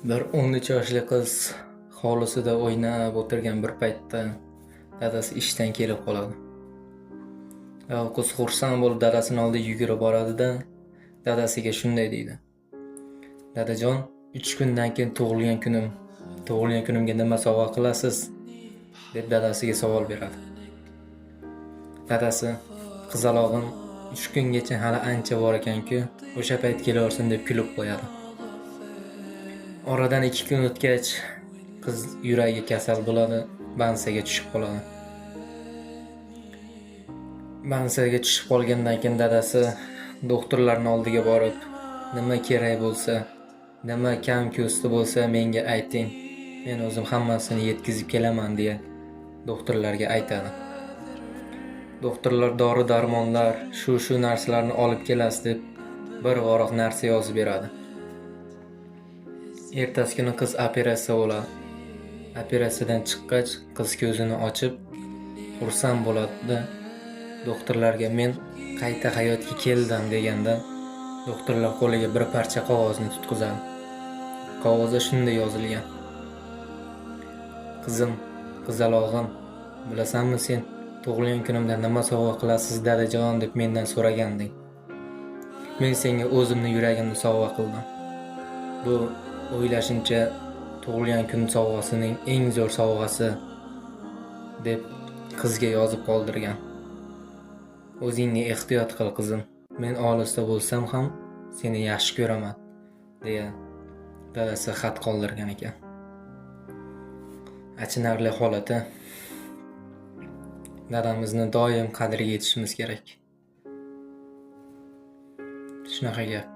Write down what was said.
Bir 13 yoshli qiz hovlisida o'ynab o'tirgan bir paytda dadasi ishdan kelib qoladi. Qiz xursand bo'lib dadasining oldiga yugurib boradi-da, dadasiga shunday deydi: "Dadajon, 3 kundan keyin tug'ilgan kunimga nima sovg'a qilasiz?" deb dadasiga savol beradi. Dadasi: "Qizalog'im, 3 kungacha hali ancha bor ekan-ku, o'sha payt kelaversin" deb kulib qo'yadi. Oradan 2 kun o'tgach, qiz yuragi kasal bo'ladi, bansaga tushib qoladi. Bansaga tushib qolgandan keyin dadasi doktorlarning oldiga borib, nima kerak bo'lsa, nima kam ko'sti bo'lsa menga ayting. Men o'zim hammasini yetkazib kelaman deya doktorlarga aytadi. Doktorlar dori-darmonlar, shu narsalarni olib kelasiz deb bir voroq narsa yozib beradi. Ertasi kuni qiz operatsiya bo'ladi. Operatsiyadan chiqqach, qiz ko'zini ochib, xursand bo'ladi-da, doktorlarga men qayta hayotga keldim deganda, doktorlar qo'liga bir parcha qog'ozni tutqizadi. Qog'ozda shunday yozilgan: "Qizim, qizalog'im, bilasanmi sen tug'ilgan kunimda nima sovg'a qilasiz dadajon deb mendan so'raganding. Men senga o'zimni yuragimni sovg'a qildim. Bu o'ylashimcha tug'ilgan kun sovg'asining eng zo'r sovg'asi" deb qizga yozib qoldirgan. "O'zingni ehtiyot qil qizim. Men olisda bo'lsam ham seni yaxshi ko'raman" deya dadasi xat qoldirgan ekan. Achinarli holati. Dadamizni doim qadriga yetishimiz kerak. Shunaqa gap.